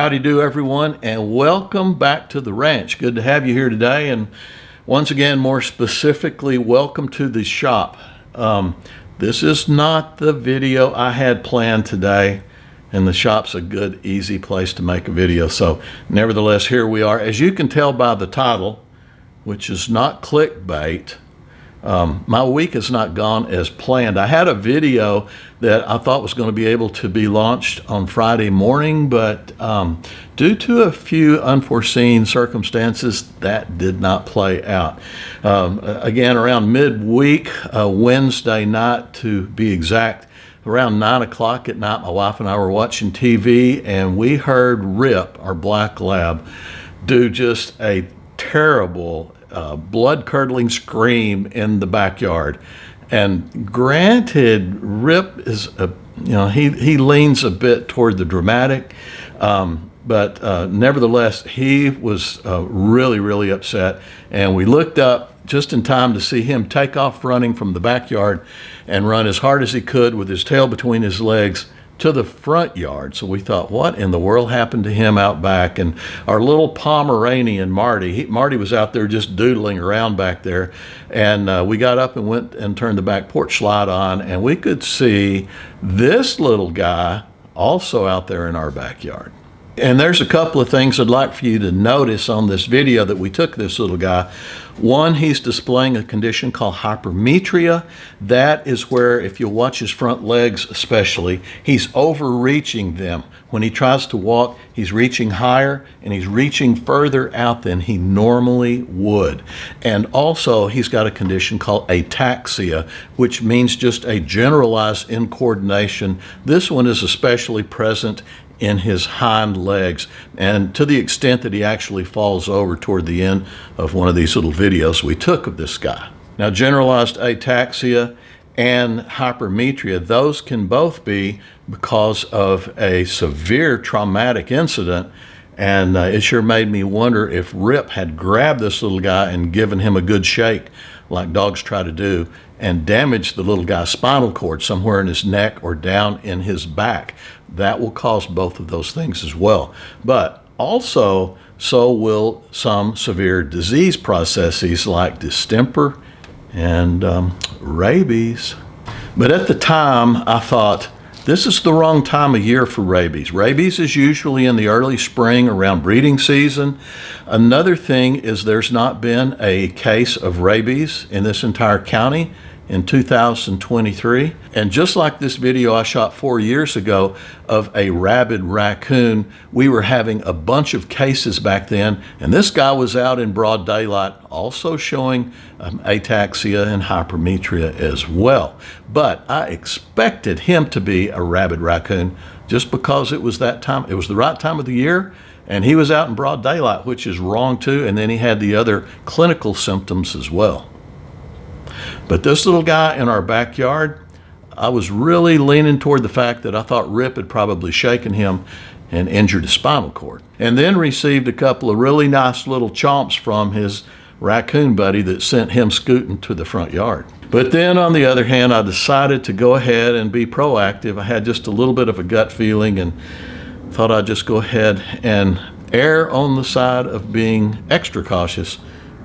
Howdy do, everyone, and welcome back to the ranch. Good to have you here today, and once again, more specifically, welcome to the shop. This is not the video I had planned today, and the shop's a good, easy place to make a video. So, nevertheless, here we are. As you can tell by the title, which is not clickbait, my week has not gone as planned. I had a video that I thought was going to be able to be launched on Friday morning, but due to a few unforeseen circumstances, that did not play out. Again, around midweek, Wednesday night to be exact, around 9 o'clock at night, my wife and I were watching TV, and we heard Rip, our black lab, do just a terrible blood-curdling scream in the backyard. And granted, Rip is he leans a bit toward the dramatic, but nevertheless, he was really upset. And we looked up just in time to see him take off running from the backyard and run as hard as he could with his tail between his legs to the front yard. So we thought, what in the world happened to him out back? And our little Pomeranian, Marty was out there just doodling around back there. And we got up and went and turned the back porch light on, and we could see this little guy also out there in our backyard. And there's a couple of things I'd like for you to notice on this video that we took this little guy. One, he's displaying a condition called hypermetria. That is where, if you watch his front legs especially, he's overreaching them. When he tries to walk, he's reaching higher and he's reaching further out than he normally would. And also, he's got a condition called ataxia, which means just a generalized incoordination. This one is especially present in his hind legs, and to the extent that he actually falls over toward the end of one of these little videos we took of this guy. Now, generalized ataxia and hypermetria, those can both be because of a severe traumatic incident, and it sure made me wonder if Rip had grabbed this little guy and given him a good shake like dogs try to do, and damaged the little guy's spinal cord somewhere in his neck or down in his back. That will cause both of those things as well. But also, so will some severe disease processes like distemper and rabies. But at the time, I thought, this is the wrong time of year for rabies. Rabies is usually in the early spring around breeding season. Another thing is there's not been a case of rabies in this entire county in 2023. And just like this video I shot 4 years ago of a rabid raccoon, we were having a bunch of cases back then, and this guy was out in broad daylight also showing ataxia and hypermetria as well. But I expected him to be a rabid raccoon just because it was that time, it was the right time of the year, and he was out in broad daylight, which is wrong too, and then he had the other clinical symptoms as well. But this little guy in our backyard, I was really leaning toward the fact that I thought Rip had probably shaken him and injured his spinal cord. And then received a couple of really nice little chomps from his raccoon buddy that sent him scooting to the front yard. But then on the other hand, I decided to go ahead and be proactive. I had just a little bit of a gut feeling and thought I'd just go ahead and err on the side of being extra cautious.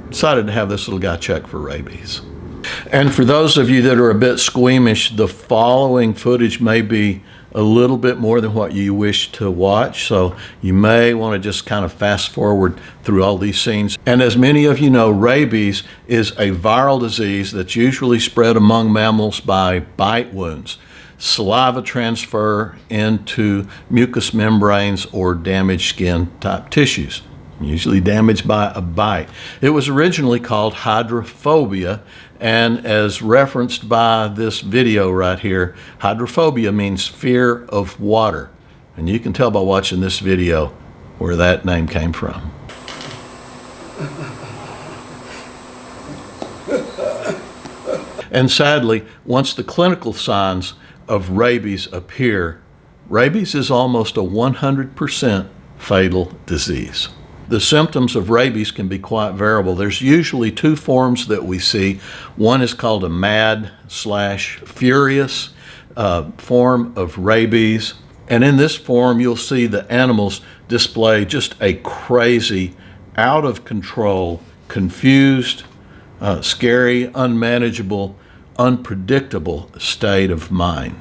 Decided to have this little guy checked for rabies. And for those of you that are a bit squeamish, the following footage may be a little bit more than what you wish to watch, so you may want to just kind of fast forward through all these scenes. And as many of you know, rabies is a viral disease that's usually spread among mammals by bite wounds, saliva transfer into mucous membranes or damaged skin type tissues, usually damaged by a bite. It was originally called hydrophobia, and as referenced by this video right here, hydrophobia means fear of water. And you can tell by watching this video where that name came from. And sadly, once the clinical signs of rabies appear, rabies is almost a 100% fatal disease. The symptoms of rabies can be quite variable. There's usually two forms that we see. One is called a mad/furious form of rabies, And in this form, you'll see the animals display just a crazy, out of control, confused, scary, unmanageable, unpredictable state of mind.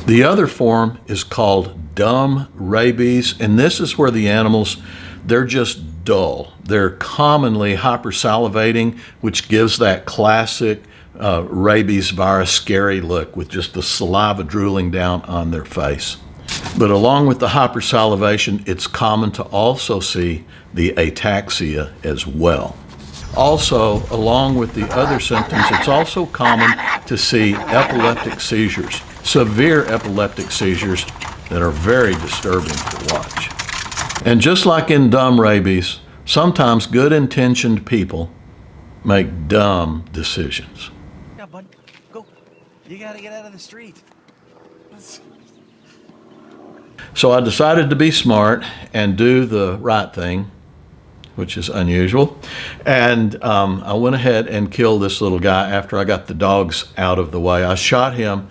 The other form is called dumb rabies, and this is where the animals, they're just dull. They're commonly hypersalivating, which gives that classic rabies virus scary look with just the saliva drooling down on their face. But along with the hypersalivation, it's common to also see the ataxia as well. Also, along with the other symptoms, it's also common to see epileptic seizures, severe epileptic seizures that are very disturbing to watch. And just like in dumb rabies, sometimes good-intentioned people make dumb decisions. Yeah, bud, go. You gotta get out of the street. So I decided to be smart and do the right thing, which is unusual. And I went ahead and killed this little guy after I got the dogs out of the way. I shot him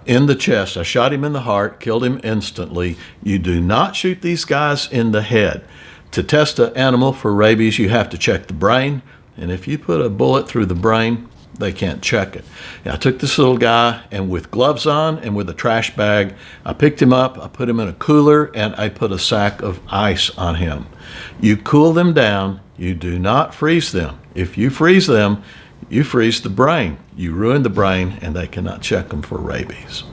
in the chest. I shot him in the heart, killed him instantly. You do not shoot these guys in the head. To test an animal for rabies, you have to check the brain. And if you put a bullet through the brain, they can't check it. And I took this little guy, and with gloves on and with a trash bag, I picked him up, I put him in a cooler, and I put a sack of ice on him. You cool them down. You do not freeze them. If you freeze them, you freeze the brain. You ruin the brain, and they cannot check them for rabies.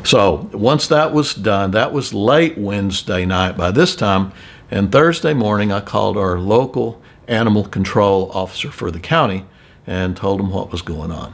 So once that was done, that was late Wednesday night by this time, and Thursday morning I called our local animal control officer for the county and told him what was going on.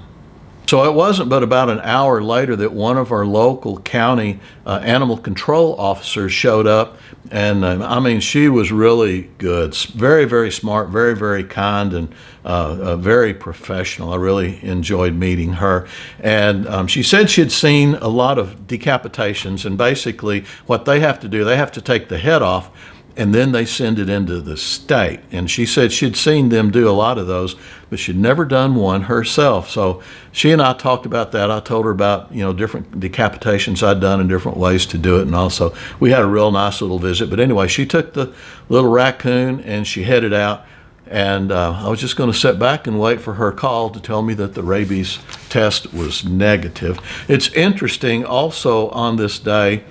So it wasn't but about an hour later that one of our local county animal control officers showed up, and I mean, she was really good, very, very smart, very, very kind, and very professional. I really enjoyed meeting her. And she said she'd seen a lot of decapitations, and basically what they have to do, they have to take the head off, and then they send it into the state. And she said she'd seen them do a lot of those, but she'd never done one herself. So she and I talked about that. I told her about, different decapitations I'd done and different ways to do it. And also we had a real nice little visit. But anyway, she took the little raccoon and she headed out. And I was just going to sit back and wait for her call to tell me that the rabies test was negative. It's interesting also on this day,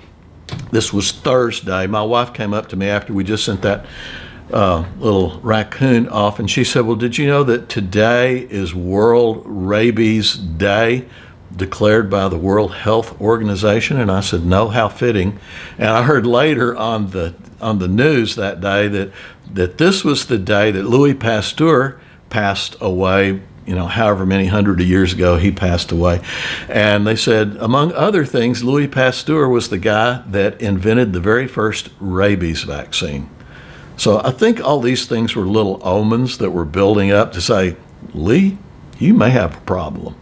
this was Thursday, my wife came up to me after we just sent that little raccoon off, and she said, well, did you know that today is World Rabies Day, declared by the World Health Organization? And I said, no, how fitting. And I heard later on the news that day that this was the day that Louis Pasteur passed away. However many hundred of years ago he passed away. And they said, among other things, Louis Pasteur was the guy that invented the very first rabies vaccine. So I think all these things were little omens that were building up to say, Lee, you may have a problem.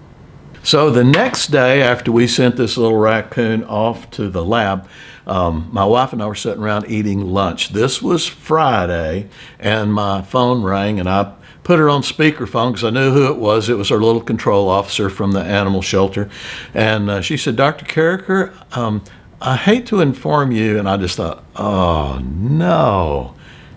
So the next day after we sent this little raccoon off to the lab, my wife and I were sitting around eating lunch. This was Friday, and my phone rang, and I put her on speakerphone because I knew who it was. It was our little control officer from the animal shelter. And she said, Dr. Carriker, I hate to inform you. And I just thought, oh, no.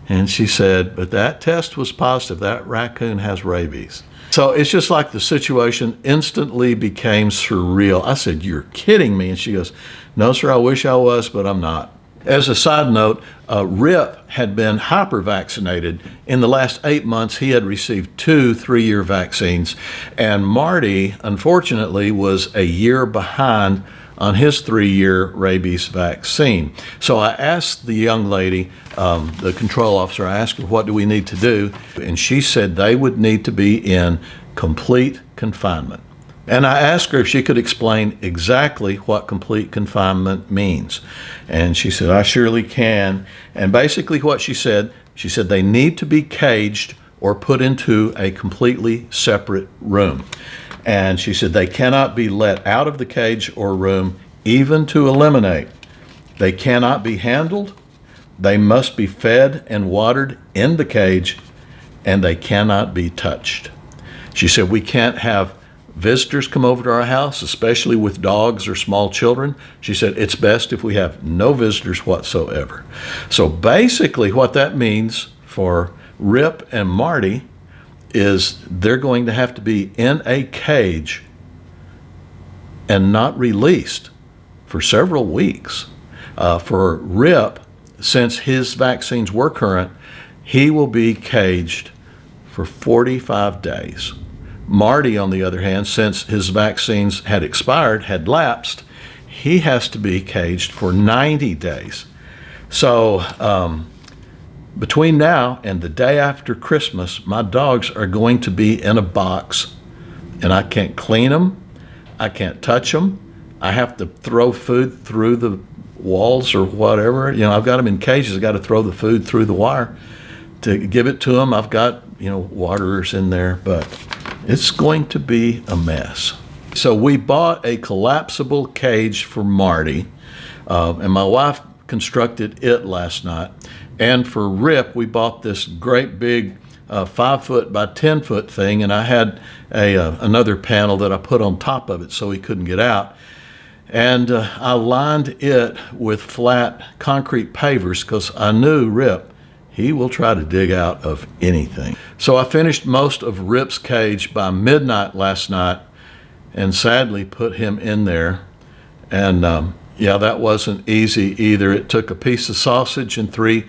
And she said, but that test was positive. That raccoon has rabies. So it's just like the situation instantly became surreal. I said, you're kidding me. And she goes, no, sir, I wish I was, but I'm not. As a side note, Rip had been hyper-vaccinated. In the last 8 months, he had received 2 3-year vaccines. And Marty, unfortunately, was a year behind on his 3-year rabies vaccine. So I asked the young lady, the control officer, I asked her, what do we need to do? And she said they would need to be in complete confinement. And I asked her if she could explain exactly what complete confinement means. And she said, I surely can. And basically what she said they need to be caged or put into a completely separate room. And she said they cannot be let out of the cage or room, even to eliminate. They cannot be handled. They must be fed and watered in the cage, and they cannot be touched. She said we can't have visitors come over to our house, especially with dogs or small children, she said it's best if we have no visitors whatsoever. So basically what that means for Rip and Marty is they're going to have to be in a cage and not released for several weeks. For Rip, since his vaccines were current, he will be caged for 45 days. Marty, on the other hand, since his vaccines had expired, had lapsed, he has to be caged for 90 days. So between now and the day after Christmas, my dogs are going to be in a box, and I can't clean them. I can't touch them. I have to throw food through the walls or whatever. I've got them in cages. I've got to throw the food through the wire to give it to them. I've got, waterers in there, but it's going to be a mess. So we bought a collapsible cage for Marty, and my wife constructed it last night. And for Rip, we bought this great big 5-foot by 10-foot thing, and I had another panel that I put on top of it so he couldn't get out. And I lined it with flat concrete pavers because I knew Rip, he will try to dig out of anything. So I finished most of Rip's cage by midnight last night and sadly put him in there. And that wasn't easy either. It took a piece of sausage and 3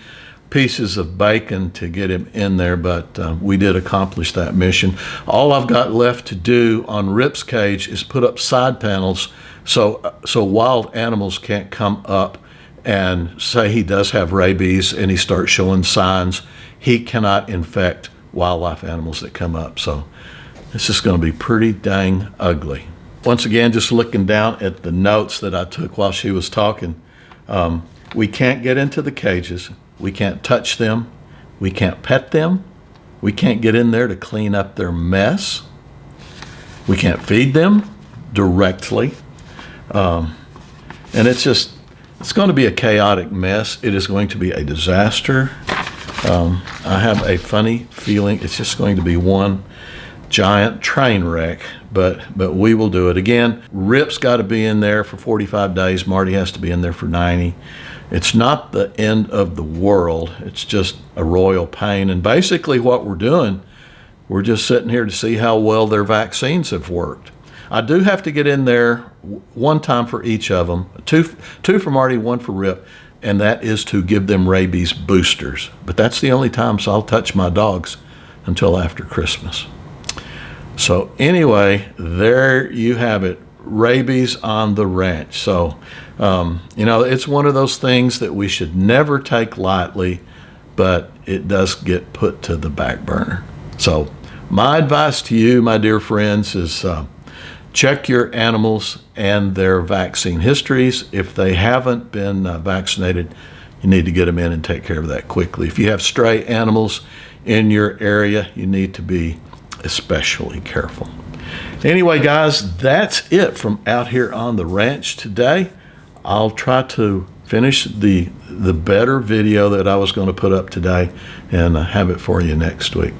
pieces of bacon to get him in there, but we did accomplish that mission. All I've got left to do on Rip's cage is put up side panels so wild animals can't come up and say he does have rabies and he starts showing signs. He cannot infect wildlife animals that come up. So this is going to be pretty dang ugly. Once again, just looking down at the notes that I took while she was talking, we can't get into the cages. We can't touch them. We can't pet them. We can't get in there to clean up their mess. We can't feed them directly. And it's going to be a chaotic mess. It is going to be a disaster. I have a funny feeling it's just going to be one giant train wreck, but we will do it. Again, Rip's got to be in there for 45 days. Marty has to be in there for 90. It's not the end of the world. It's just a royal pain. And basically what we're doing, we're just sitting here to see how well their vaccines have worked. I do have to get in there one time for each of them, two for Marty, 1 for Rip, and that is to give them rabies boosters. But that's the only time, so I'll touch my dogs until after Christmas. So anyway, there you have it, rabies on the ranch. So, it's one of those things that we should never take lightly, but it does get put to the back burner. So my advice to you, my dear friends, is check your animals and their vaccine histories. If they haven't been vaccinated, you need to get them in and take care of that quickly. If you have stray animals in your area, you need to be especially careful. Anyway, guys, that's it from out here on the ranch today. I'll try to finish the better video that I was going to put up today and have it for you next week.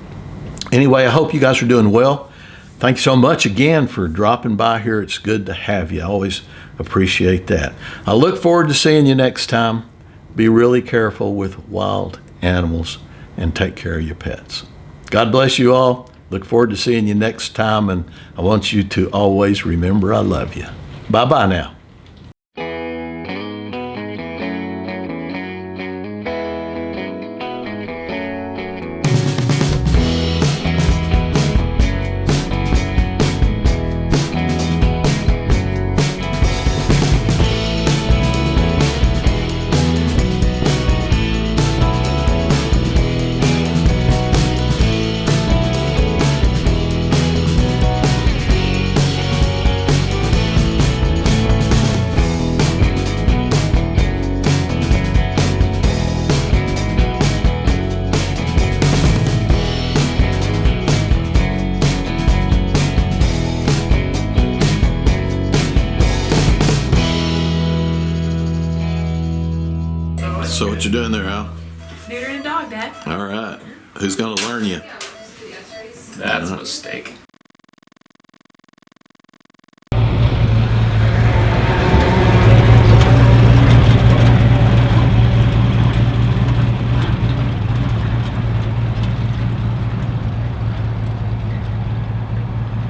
Anyway, I hope you guys are doing well. Thanks so much again for dropping by here. It's good to have you. I always appreciate that. I look forward to seeing you next time. Be really careful with wild animals and take care of your pets. God bless you all. Look forward to seeing you next time, and I want you to always remember I love you. Bye-bye now. So what you doing there, Al? Neutering a dog, Dad. All right. Who's going to learn you? That's a mistake.